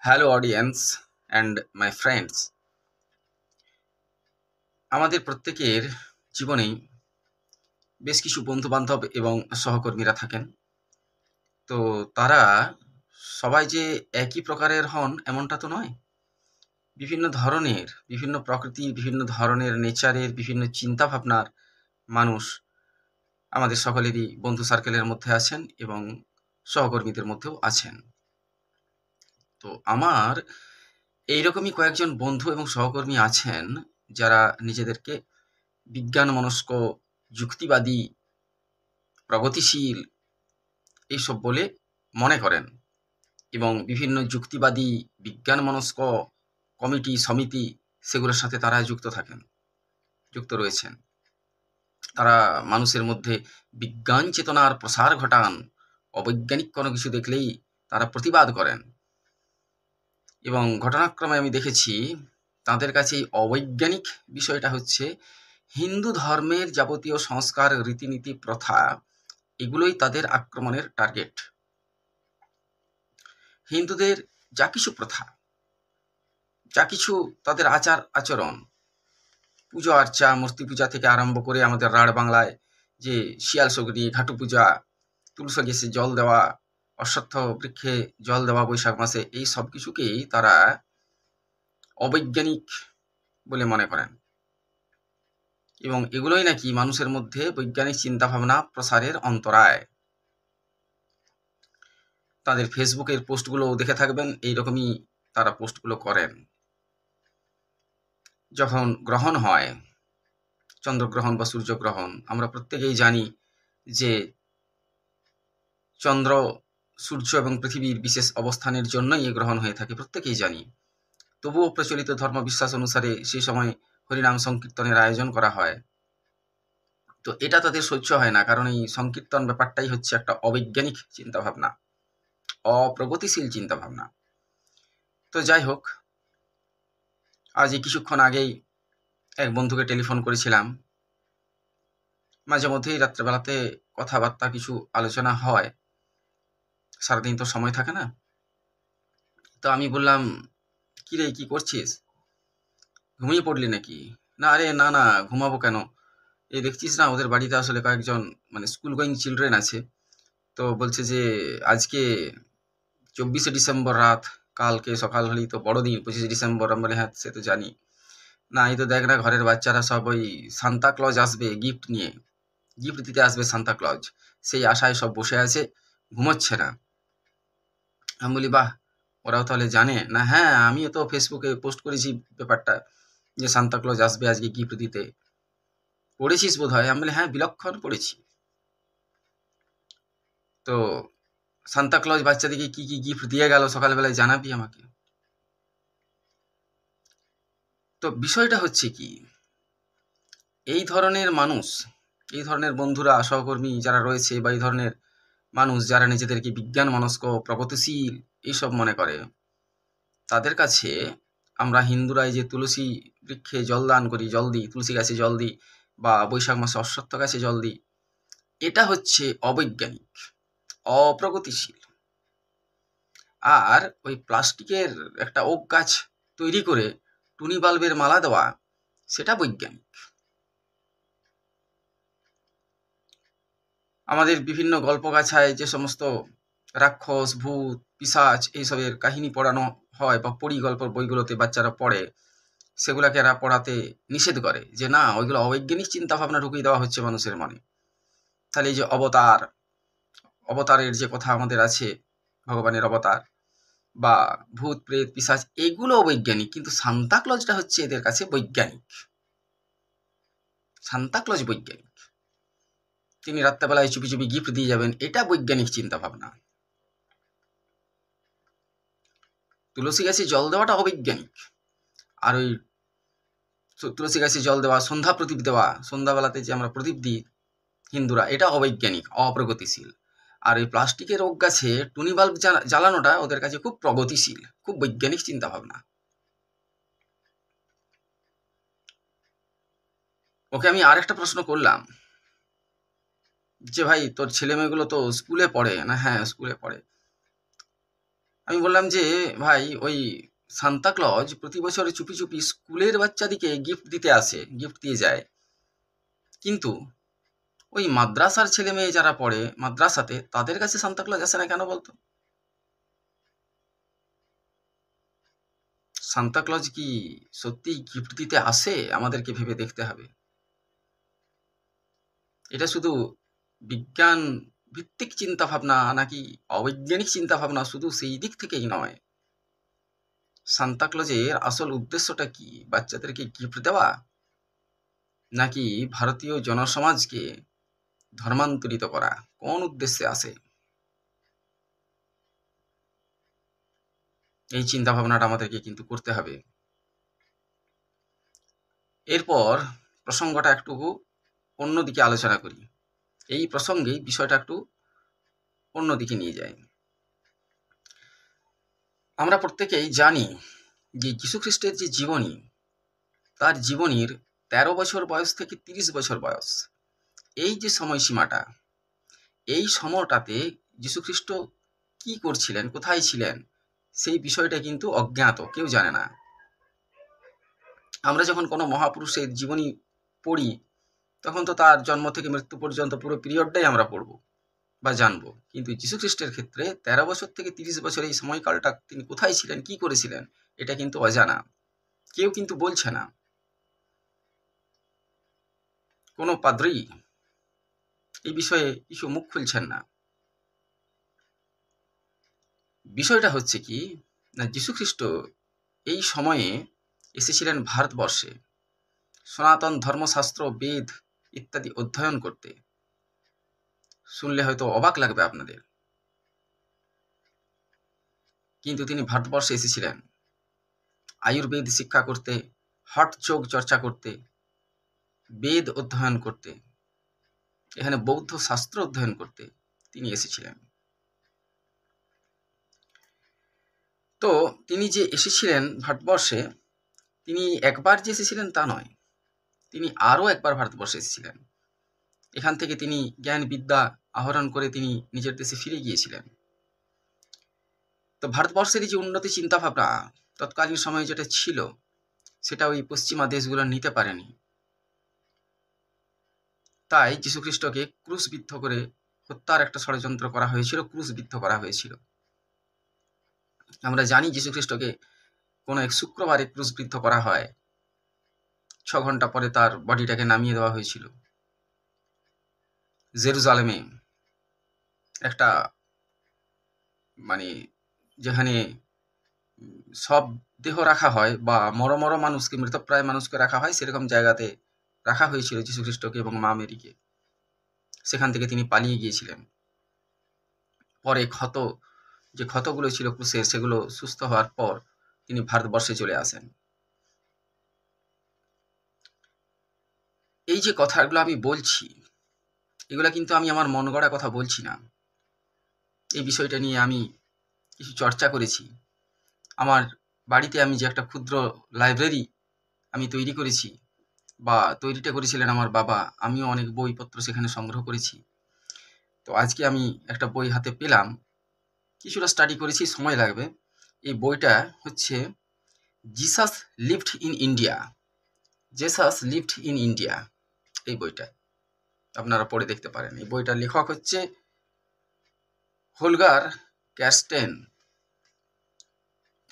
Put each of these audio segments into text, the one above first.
Hello audience and my friends. আমাদের প্রত্যেকের জীবনেই বেশ কিছু বন্ধু-বান্ধব এবং সহকর্মীরা থাকেন। তো তারা সবাই যে একই প্রকারের হন এমনটা তো নয়। বিভিন্ন ধরনের, বিভিন্ন প্রকৃতির, বিভিন্ন ধরনের নেচারের, বিভিন্ন চিন্তাভাবনার মানুষ আমাদের সকলেরই বন্ধু সার্কেলের মধ্যে আছেন এবং সহকর্মীদের মধ্যেও আছেন। তো আমার এইরকমই কয়েকজন বন্ধু এবং সহকর্মী আছেন যারা নিজেদেরকে বিজ্ঞানমনস্ক, যুক্তিবাদী, প্রগতিশীল এইসব বলে মনে করেন এবং বিভিন্ন যুক্তিবাদী, বিজ্ঞানমনস্ক কমিটি, সমিতি সেগুলোর সাথে তারা যুক্ত রয়েছেন। তারা মানুষের মধ্যে বিজ্ঞান চেতনার প্রসার ঘটান। অবৈজ্ঞানিক কোনো কিছু দেখলেই তারা প্রতিবাদ করেন এবং ঘটনাক্রমে আমি দেখেছি তাদের কাছে এই অবৈজ্ঞানিক বিষয়টা হচ্ছে হিন্দু ধর্মের যাবতীয় সংস্কার, রীতিনীতি, প্রথা এগুলোই তাদের আক্রমণের টার্গেট। হিন্দুদের যা কিছু প্রথা, যা কিছু তাদের আচার আচরণ, পুজো আর্চা, মূর্তি পূজা থেকে আরম্ভ করে আমাদের রাঢ় বাংলায় যে শিয়াল শগড়ি, ঘাটু পূজা, তুলসী গেছে জল দেওয়া, অশ্বত্থ বৃক্ষে জল দেওয়া বৈশাখ মাসে, এই সব কিছুকেই তারা অবৈজ্ঞানিক বলে মনে করেন এবং এগুলোই নাকি মানুষের মধ্যে বৈজ্ঞানিক চিন্তাভাবনা প্রসারের অন্তরায়। তাদের ফেসবুকের পোস্টগুলো দেখে থাকবেন, এইরকমই তারা পোস্টগুলো করেন। যখন গ্রহণ হয়, চন্দ্রগ্রহণ বা সূর্যগ্রহণ, আমরা প্রত্যেকেই জানি যে চন্দ্র, সূর্য এবং পৃথিবীর বিশেষ অবস্থানের জন্যই এই গ্রহণ হয়ে থাকে, প্রত্যেকেই জানি। তবুও প্রচলিত ধর্মবিশ্বাস অনুসারে সেই সময় হরিনাম সংকীর্তনের আয়োজন করা হয়। তো এটা তাদের সহ্য হয় না, কারণ এই সংকীর্তন ব্যাপারটাই হচ্ছে একটা অবৈজ্ঞানিক চিন্তাভাবনা, অপ্রগতিশীল চিন্তাভাবনা। তো যাই হোক, আজ এই কিছুক্ষণ আগেই এক বন্ধুকে টেলিফোন করেছিলাম। মাঝে মধ্যেই রাত্রেবেলাতে কথাবার্তা কিছু আলোচনা হয়, সারাদিন তো সময় থাকে না। তো আমি বললাম, কিরে কি করছিস, ঘুমিয়ে পড়লি নাকি? না আরে না না, ঘুমাবো কেন, এই দেখছিস না ওদের বাড়িতে আসলে কয়েকজন মানে স্কুল গোয়িং চিলড্রেন আছে। তো বলছে যে আজকে 24শে ডিসেম্বর রাত, কালকে সকাল হলেই তো বড়দিন 25শে ডিসেম্বর। আমি বলি হ্যাঁ সে তো জানি। না এই তো দেখ না, ঘরের বাচ্চারা সব ওই সান্তা ক্লজ আসবে গিফট নিয়ে, গিফট দিতে আসবে সান্তা ক্লজ, সেই আশায় সব বসে আছে, ঘুমোচ্ছে না। আমি বলি বাহ, ওরাও তাহলে জানে না? হ্যাঁ আমিও তো ফেসবুকে পোস্ট করেছি ব্যাপারটা, যে সান্তা ক্লজ আসবে আজকে গিফট দিতে, পড়েছিস বোধ হয়? আমি বলি হ্যাঁ বিলক্ষণ পড়েছি। তো সান্তা ক্লজ বাচ্চাদেরকে কি কি গিফট দিয়ে গেল সকালবেলায় জানাবি আমাকে। তো বিষয়টা হচ্ছে কি, এই ধরনের মানুষ, এই ধরনের বন্ধুরা, সহকর্মী যারা রয়েছে, বা এই ধরনের মানুষ যারা নিজেদেরকে বিজ্ঞান মনস্ক, প্রগতিশীল এইসব মনে করে, তাদের কাছে আমরা হিন্দুরাই যে তুলসী বৃক্ষে জল দান করি, জল দিই, তুলসী গাছে জল দিই, বা বৈশাখ মাসে অশ্বত্থ গাছে জল দিই, এটা হচ্ছে অবৈজ্ঞানিক, অপ্রগতিশীল। আর ওই প্লাস্টিকের একটা ওক গাছ তৈরি করে টুনি বাল্বের মালা দেওয়া, সেটা বৈজ্ঞানিক। আমাদের বিভিন্ন গল্পগাছায় যে সমস্ত রাক্ষস, ভূত, পিশাচ এইসবের কাহিনী পড়ানো হয় বা পড়ি গল্পের বইগুলোতে বাচ্চারা পড়ে, সেগুলাকে এরা পড়াতে নিষেধ করে যে না, ওইগুলো অবৈজ্ঞানিক চিন্তাভাবনা ঢুকিয়ে দেওয়া হচ্ছে মানুষের মনে। তাহলে এই যে অবতারের যে কথা আমাদের আছে, ভগবানের অবতার, বা ভূত, প্রেত, পিশাচ, এগুলো অবৈজ্ঞানিক, কিন্তু সান্তা ক্লজটা হচ্ছে এদের কাছে বৈজ্ঞানিক। সান্তা ক্লজ বৈজ্ঞানিক, তিনি রাত্রেবেলায় চুপি চুপি গিফট দিয়ে যাবেন, এটা বৈজ্ঞানিক চিন্তাভাবনা। তুলসী গাছে জল দেওয়াটা অবৈজ্ঞানিক। আর ওই তুলসী গাছে জল দেওয়া, সন্ধ্যা প্রদীপ দেওয়া, সন্ধ্যাবেলাতে যে আমরা প্রদীপ দিই হিন্দুরা, এটা অবৈজ্ঞানিক, অপ্রগতিশীল। আর ওই প্লাস্টিকের ওক গাছে টুনি বাল্ব জ্বালানোটা ওদের কাছে খুব প্রগতিশীল, খুব বৈজ্ঞানিক চিন্তাভাবনা। ওকে আমি আর একটা প্রশ্ন করলাম যে ভাই তোর ছেলে মেয়েগুলো তো স্কুলে পড়ে না? হ্যাঁ স্কুলে পড়ে। আমি বললাম যে ভাই, ওই সান্তা ক্লজ প্রতি বছর চুপি চুপি স্কুলের বাচ্চাদিকে গিফট দিতে আসে, গিফট দিয়ে যায়, কিন্তু ওই মাদ্রাসার ছেলে মেয়ে যারা পড়ে মাদ্রাসাতে, তাদের কাছে সান্তা ক্লজ আসে না কেন বলতো? সান্তা ক্লজ কি সত্যি গিফট দিতে আসে? আমাদেরকে ভেবে দেখতে হবে। এটা শুধু বিজ্ঞান ভিত্তিক চিন্তা ভাবনা নাকি অবৈজ্ঞানিক চিন্তা ভাবনা, শুধু সেই দিক থেকেই নয়। সান্তা ক্লজের আসল উদ্দেশ্যটা কি? বাচ্চাদেরকে গিফট দেওয়া, নাকি ভারতীয় জনসমাজকে ধর্মান্তরিত করা? কোন উদ্দেশ্যে আসে? এই চিন্তা ভাবনাটা আমাদেরকে কিন্তু করতে হবে। এরপর প্রসঙ্গটা একটু অন্যদিকে আলোচনা করি। এই প্রসঙ্গে বিষয়টা একটু অন্যদিকে নিয়ে যায়। আমরা প্রত্যেকেই জানি যে যীশুখ্রিস্টের যে জীবনী, তার জীবনীর ১৩ বছর বয়স থেকে ৩০ বছর বয়স, এই যে সময়সীমাটা, এই সময়টাতে যীশুখ্রিস্ট কি করছিলেন, কোথায় ছিলেন, সেই বিষয়টা কিন্তু অজ্ঞাত, কেউ জানে না। আমরা যখন কোনো মহাপুরুষের জীবনী পড়ি, তখন তো তার জন্ম থেকে মৃত্যু পর্যন্ত পুরো পিরিয়ডটাই আমরা পড়ব বা জানবো। কিন্তু যীশুখ্রিস্টের ক্ষেত্রে ১৩ বছর থেকে ৩০ বছর এই সময়কালটা তিনি কোথায় ছিলেন, কি করেছিলেন, এটা কিন্তু অজানা, কেউ কিন্তু বলছে না। কোনো পাদ্রী এই বিষয়ে কিছু মুখ খুলছেন না। বিষয়টা হচ্ছে কি না, যীশুখ্রিস্ট এই সময়ে এসেছিলেন ভারতবর্ষে সনাতন ধর্মশাস্ত্র, বেদ ইত্যাদি অধ্যয়ন করতে। শুনলে হয়তো অবাক লাগবে আপনাদের, কিন্তু তিনি ভারতবর্ষে এসেছিলেন আয়ুর্বেদ শিক্ষা করতে, হঠ যোগ চর্চা করতে, বেদ অধ্যয়ন করতে, এখানে বৌদ্ধ শাস্ত্র অধ্যয়ন করতে তিনি এসেছিলেন। তো তিনি যে এসেছিলেন ভারতবর্ষে, তিনি একবার যে এসেছিলেন তা নয়, তিনি আরও একবার ভারতবর্ষে এসেছিলেন। এখান থেকে তিনি জ্ঞান বিদ্যা আহরণ করে তিনি নিজের দেশে ফিরে গিয়েছিলেন। তো ভারতবর্ষের যে উন্নতি চিন্তাভাবনা তৎকালীন সময়ে যেটা ছিল, সেটা ওই পশ্চিমা দেশগুলো নিতে পারেনি। তাই যীশুখ্রিস্টকে ক্রুশবিদ্ধ করে হত্যার একটা ষড়যন্ত্র করা হয়েছিল, ক্রুশবিদ্ধ করা হয়েছিল। আমরা জানি যীশুখ্রিস্টকে কোনো এক শুক্রবারে ক্রুশবিদ্ধ করা হয়, ৬ ঘন্টা পরে তার বডিটাকে নামিয়ে দেওয়া হয়েছিল জেরুজালেমে, একটা মানে যেখানে সব দেহ রাখা হয় বা মর মানুষকে, মৃতপ্রায় মানুষকে রাখা হয়, সেরকম জায়গাতে রাখা হয়েছিল যীশুখ্রিস্টকে এবং মা মেরিকে। সেখান থেকে তিনি পালিয়ে গিয়েছিলেন। পরে যে ক্ষতগুলো ছিল ক্রুশের, সেগুলো সুস্থ হওয়ার পর তিনি ভারতবর্ষে চলে আসেন। এই যে কথাগুলো আমি বলছি, এগুলো কিন্তু আমি আমার মন গড়া কথা বলছি না। এই বিষয়টা নিয়ে আমি কিছু চর্চা করেছি। আমার বাড়িতে আমি যে একটা ক্ষুদ্র লাইব্রেরি আমি তৈরি করেছি, বা তৈরিটা করেছিলেন আমার বাবা, আমিও অনেক বইপত্র সেখানে সংগ্রহ করেছি। তো আজকে আমি একটা বই হাতে পেলাম, কিছুটা স্টাডি করেছি, সময় লাগবে। এই বইটা হচ্ছে Jesus lived in India, Jesus lived in India. এই বইটা আপনারা পড়ে দেখতে পারেন। এই বইটার লেখক হচ্ছে হোলগার ক্যাস্টেন।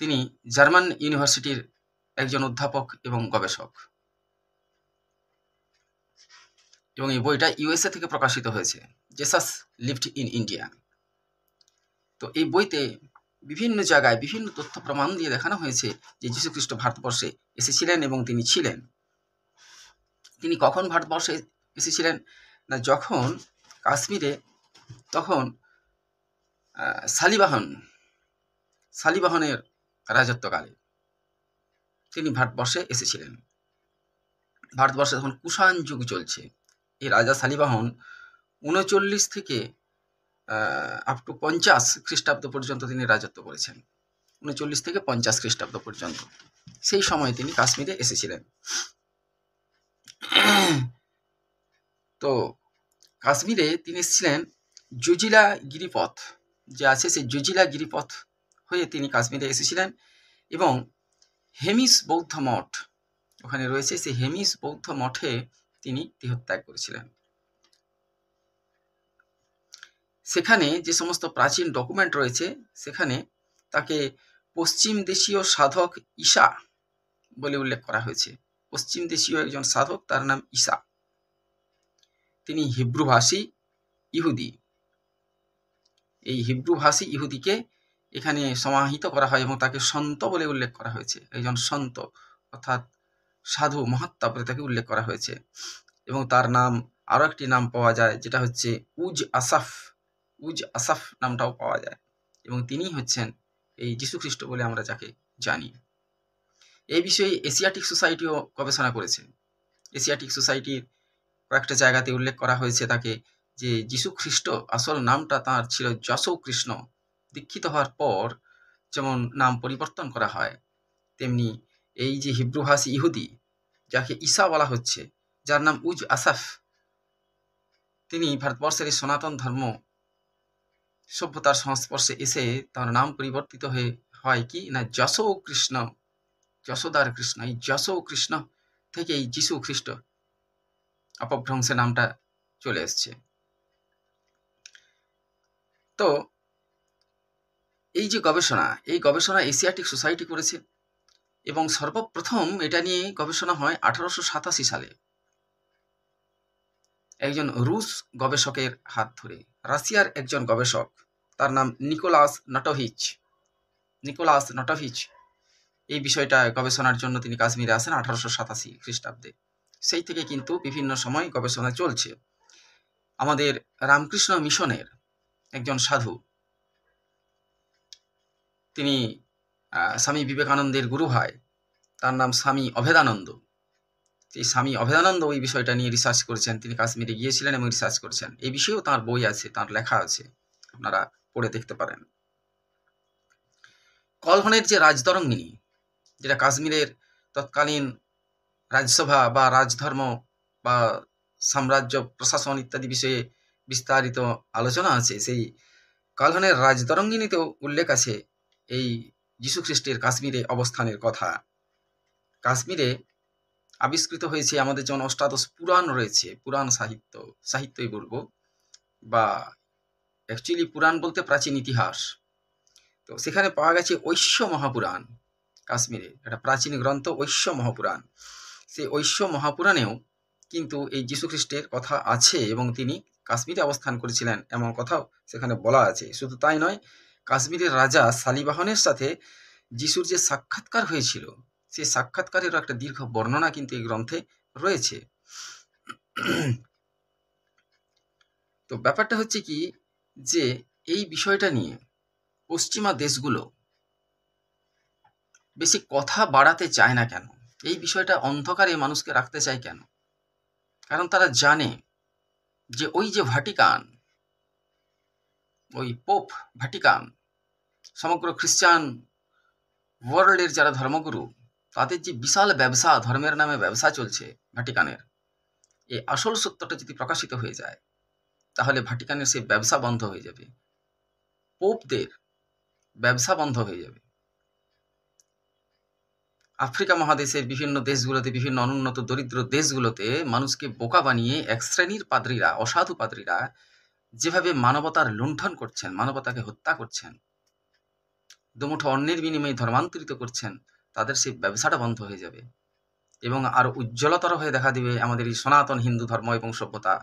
তিনি জার্মান ইউনিভার্সিটির একজন অধ্যাপক এবং গবেষক, এবং এই বইটা ইউএসএ থেকে প্রকাশিত হয়েছে, জেসাস লিভড ইন ইন্ডিয়া। তো এই বইতে বিভিন্ন জায়গায় বিভিন্ন তথ্য প্রমাণ দিয়ে দেখানো হয়েছে যে যীশুখ্রিস্ট ভারতবর্ষে এসেছিলেন এবং তিনি ছিলেন। তিনি কখন ভারতবর্ষে এসেছিলেন না, যখন কাশ্মীরে তখন শালিবাহনের রাজত্বকালে তিনি ভারতবর্ষে এসেছিলেন। ভারতবর্ষে তখন কুষাণ যুগ চলছে। এই রাজা শালিবাহন ৩৯ থেকে আপ টু ৫০ খ্রিস্টাব্দ পর্যন্ত তিনি রাজত্ব করেছেন। ৩৯ থেকে ৫০ খ্রিস্টাব্দ পর্যন্ত, সেই সময় তিনি কাশ্মীরে এসেছিলেন। তো কাশ্মীরে তিনি এসেছিলেন জজিলা গিরিপথ যে আছে, সেই জজিলা গিরিপথ হয়ে তিনি কাশ্মীরে এসেছিলেন এবং হেমিস বৌদ্ধ মঠ ওখানে রয়েছে, সেই হেমিস বৌদ্ধ মঠে তিনি দেহত্যাগ করেছিলেন। সেখানে যে সমস্ত প্রাচীন ডকুমেন্ট রয়েছে সেখানে তাকে পশ্চিম দেশীয় সাধক ঈশা বলে উল্লেখ করা হয়েছে। পশ্চিম দেশীয় একজন সাধক, তার নাম ঈশা। তিনি হিব্রুভাষী ইহুদি। এই হিব্রুভাষী ইহুদিকে এখানে সমাহিত করা হয় এবং তাকে সন্ত বলে উল্লেখ করা হয়েছে। একজন সন্ত অর্থাৎ সাধু মহাত্মা বলে তাকে উল্লেখ করা হয়েছে। এবং তার নাম আরও একটি নাম পাওয়া যায়, যেটা হচ্ছে উজ আসাফ। উজ আসাফ নামটাও পাওয়া যায় এবং তিনি হচ্ছেন এই যীশুখ্রিস্ট বলে আমরা যাকে জানি। এই বিষয়ে এশিয়াটিক সোসাইটিও গবেষণা করেছে। এশিয়াটিক সোসাইটির কয়েকটা জায়গাতে উল্লেখ করা হয়েছে তাকে, যে যীশুখ্রিস্ট আসল নামটা তাঁর ছিল যশৌ কৃষ্ণ। দীক্ষিত হওয়ার পর যেমন নাম পরিবর্তন করা হয়, তেমনি এই যে হিব্রুভাষী ইহুদি যাকে ঈসা বলা হচ্ছে, যার নাম উজ আসাফ, তিনি ভারতবর্ষের এই সনাতন ধর্ম সভ্যতার সংস্পর্শে এসে তার নাম পরিবর্তিত হয় কি না যশৌ কৃষ্ণ, যশোদার কৃষ্ণ। এই যশৌ কৃষ্ণ থেকে এই যীশু খ্রিস্ট অপভ্রংশে নামটা চলে এসছে। তো এই যে গবেষণা, এই গবেষণা এশিয়াটিক সোসাইটি করেছে এবং সর্বপ্রথম এটা নিয়ে গবেষণা হয় 1887 সালে একজন রুশ গবেষকের হাত ধরে। রাশিয়ার একজন গবেষক, তার নাম নিকোলাস নটোভিচ এই বিষয়টা গবেষণার জন্য তিনি কাশ্মীরে আসেন 1887 খ্রিস্টাব্দে। সেই থেকে কিন্তু বিভিন্ন সময় গবেষণা চলছে। আমাদের রামকৃষ্ণ মিশনের একজন সাধু, তিনি স্বামী বিবেকানন্দের গুরু ভাই, তার নাম স্বামী অভেদানন্দ। এই স্বামী অভেদানন্দ ওই বিষয়টা নিয়ে রিসার্চ করেছেন। তিনি কাশ্মীরে গিয়েছিলেন এবং রিসার্চ করেছেন। এই বিষয়েও তাঁর বই আছে, তাঁর লেখা আছে, আপনারা পড়ে দেখতে পারেন। কলহনের যে রাজতরঙ্গিনী, যেটা কাশ্মীরের তৎকালীন রাজসভা বা রাজধর্ম বা সাম্রাজ্য প্রশাসন ইত্যাদি বিষয়ে বিস্তারিত আলোচনা আছে, সেই কলহনের রাজতরঙ্গিনীতেও উল্লেখ আছে এই যীশুখ্রিস্টের কাশ্মীরে অবস্থানের কথা। কাশ্মীরে আবিষ্কৃত হয়েছে আমাদের যেমন অষ্টাদশ পুরাণ রয়েছে, পুরাণ সাহিত্যই বলবো, বা অ্যাকচুয়ালি পুরাণ বলতে প্রাচীন ইতিহাস। তো সেখানে পাওয়া গেছে ঐশ্য মহাপুরাণ। কাশ্মীরে একটা প্রাচীন গ্রন্থ ঐশ্য মহাপুরাণ। সেই ঐশ্য মহাপুরাণেও কিন্তু এই যীশুখ্রিস্টের কথা আছে এবং তিনি কাশ্মীরে অবস্থান করেছিলেন এমন কথাও সেখানে বলা আছে। শুধু তাই নয়, কাশ্মীরের রাজা শালিবাহনের সাথে যিশুর যে সাক্ষাৎকার হয়েছিল, সেই সাক্ষাৎকারেরও একটা দীর্ঘ বর্ণনা কিন্তু এই গ্রন্থে রয়েছে। তো ব্যাপারটা হচ্ছে কি, যে এই বিষয়টা নিয়ে পশ্চিমা দেশগুলো বেশি কথা বাড়াতে চায় না কেন? এই বিষয়টা অন্ধকারে মানুষকে রাখতে চায় কেন? কারণ তারা জানে যে ওই যে ভাটিকান, ওই পোপ ভাটিকান, সমগ্র খ্রিস্টান ওয়ার্ল্ডের যারা ধর্মগুরু, তাদের যে বিশাল ব্যবসা, ধর্মের নামে ব্যবসা চলছে ভাটিকানের, এই আসল সত্যটা যদি প্রকাশিত হয়ে যায় তাহলে ভাটিকানের সেই ব্যবসা বন্ধ হয়ে যাবে, পোপদের ব্যবসা বন্ধ হয়ে যাবে। আফ্রিকা মহাদেশের বিভিন্ন দেশগুলোতে, বিভিন্ন অনুন্নত দরিদ্র দেশগুলোতে মানুষকে বোকা বানিয়ে এক শ্রেণীর পাদ্রীরা, অসাধু পাদ্রীরা যেভাবে মানবতার লুণ্ঠন করছেন, মানবতাকে হত্যা করছেন, দুমুঠো অন্যের বিনিময়ে ধর্মান্তরিত করছেন, তাদের সেই ব্যবসাটা বন্ধ হয়ে যাবে এবং আরো উজ্জ্বলতর হয়ে দেখা দিবে আমাদের এই সনাতন হিন্দু ধর্ম এবং সভ্যতা,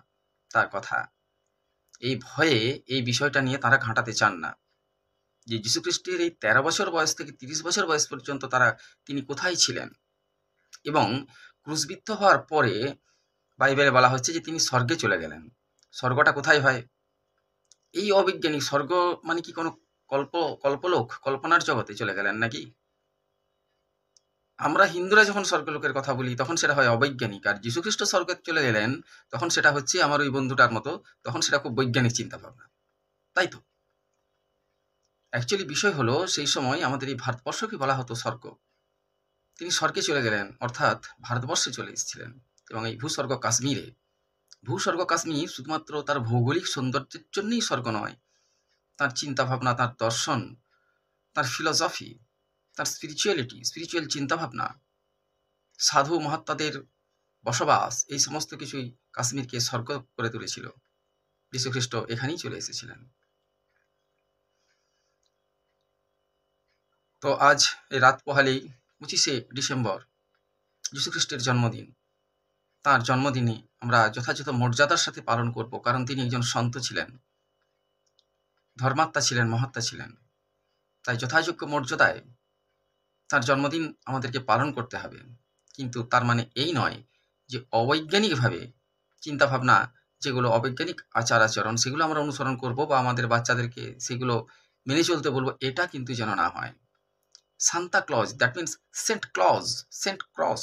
তার কথা। এই ভয়ে এই বিষয়টা নিয়ে তারা ঘাঁটাতে চান না যে যীশুখ্রিস্টের এই 13 বছর বয়স থেকে 30 বছর বয়স পর্যন্ত তিনি কোথায় ছিলেন। এবং ক্রুশবিদ্ধ হওয়ার পরে বাইবেলে বলা হচ্ছে যে তিনি স্বর্গে চলে গেলেন। স্বর্গটা কোথায় হয়? এই অবৈজ্ঞানিক স্বর্গ মানে কি কোনো কল্পলোক, কল্পনার জগতে চলে গেলেন নাকি? আমরা হিন্দুরা যখন স্বর্গলোকের কথা বলি তখন সেটা হয় অবৈজ্ঞানিক, আর যীশুখ্রিস্ট স্বর্গে চলে গেলেন তখন সেটা হচ্ছে আমার ওই বন্ধুটার মতো, তখন সেটা খুব বৈজ্ঞানিক চিন্তা ভাবনা, তাই তো? অ্যাকচুয়ালি বিষয় হলো, সেই সময় আমাদের এই ভারতবর্ষকে বলা হতো স্বর্গ। তিনি স্বর্গে চলে গেলেন, অর্থাৎ ভারতবর্ষে চলে এসেছিলেন। এবং এই ভূস্বর্গ কাশ্মীর শুধুমাত্র তার ভৌগোলিক সৌন্দর্যের জন্যই স্বর্গ নয়, তার চিন্তা ভাবনা, তার দর্শন, তার ফিলসফি, তার স্পিরিচুয়ালিটি, স্পিরিচুয়াল চিন্তাভাবনা, সাধু মহাত্মাদের বসবাস, এই সমস্ত কিছুই কাশ্মীরকে স্বর্গ করে তুলেছিল। যীশুখ্রিস্ট এখানেই চলে এসেছিলেন। তো আজ এই রাত পোহালেই 25শে ডিসেম্বর যীশুখ্রিস্টের জন্মদিন। তার জন্মদিনে আমরা যথাযথ মর্যাদার সাথে পালন করব, কারণ তিনি একজন সন্ত ছিলেন, ধর্মাত্মা ছিলেন, মহাত্মা ছিলেন। তাই যথাযোগ্য মর্যাদায় তার জন্মদিন আমাদেরকে পালন করতে হবে। কিন্তু তার মানে এই নয় যে অবৈজ্ঞানিকভাবে চিন্তাভাবনা, যেগুলো অবৈজ্ঞানিক আচার আচরণ, সেগুলো আমরা অনুসরণ করব বা আমাদের বাচ্চাদেরকে সেগুলো মেনে চলতে বলবো, এটা কিন্তু যেন না হয়। Santa Claus, that means saint Claus, saint cross,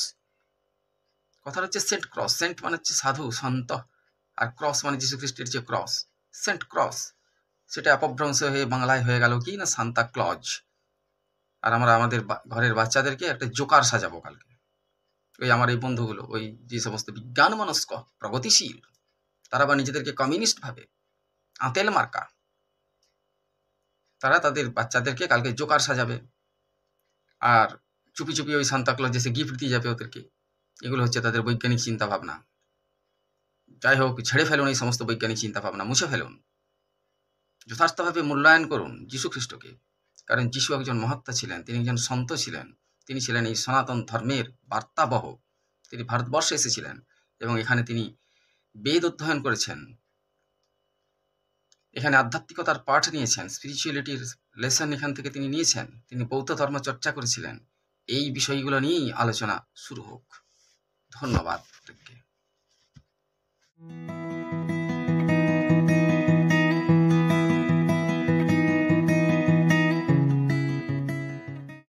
কথাটা হচ্ছে সেন্ট ক্রস। সেন্ট মানে হচ্ছে সাধু, সন্ত, আর ক্রস মানে যীশু খ্রিস্টের যে ক্রস, সেন্ট ক্রস, সেটা অপভ্রংশ হয়ে বাংলায় হয়ে গেল কি না সান্তা ক্লজ। আর আমরা আমাদের ঘরের বাচ্চাদেরকে একটা জোকার সাজাবো কালকে। ওই আমার এই বন্ধুগুলো, ওই যে সমস্ত বিজ্ঞান মনস্ক, প্রগতিশীল, তারা বা নিজেদেরকে কমিউনিস্ট ভাবে, আঁতেল মার্কা, তারা তাদের বাচ্চাদেরকে কালকে জোকার সাজাবে আর চুপি চুপি ওই সান্তা ক্লজ এসে গিফট দিয়ে যাবে ওদেরকে। এগুলো হচ্ছে তাদের বৈজ্ঞানিক চিন্তা ভাবনা। যাই হোক, ছেড়ে ফেলুন এই সমস্ত বৈজ্ঞানিক চিন্তা ভাবনা, মুছে ফেলুন, যথার্থভাবে মূল্যায়ন করুন যীশু খ্রিস্টকে। কারণ যীশু একজন মহাত্মা ছিলেন, তিনি একজন সন্ত ছিলেন, তিনি ছিলেন এই সনাতন ধর্মের বার্তাবহ। তিনি ভারতবর্ষে এসেছিলেন এবং এখানে তিনি বেদ অধ্যয়ন করেছেন, এখানে আধ্যাত্মিকতার পাঠ নিয়েছেন, স্পিরিচুয়ালিটির লেসন এখান থেকে তিনি নিয়েছেন, তিনি বৌদ্ধ ধর্ম চর্চা করেছিলেন। এই বিষয়গুলো নিয়েই আলোচনা শুরু হোক। ধন্যবাদ।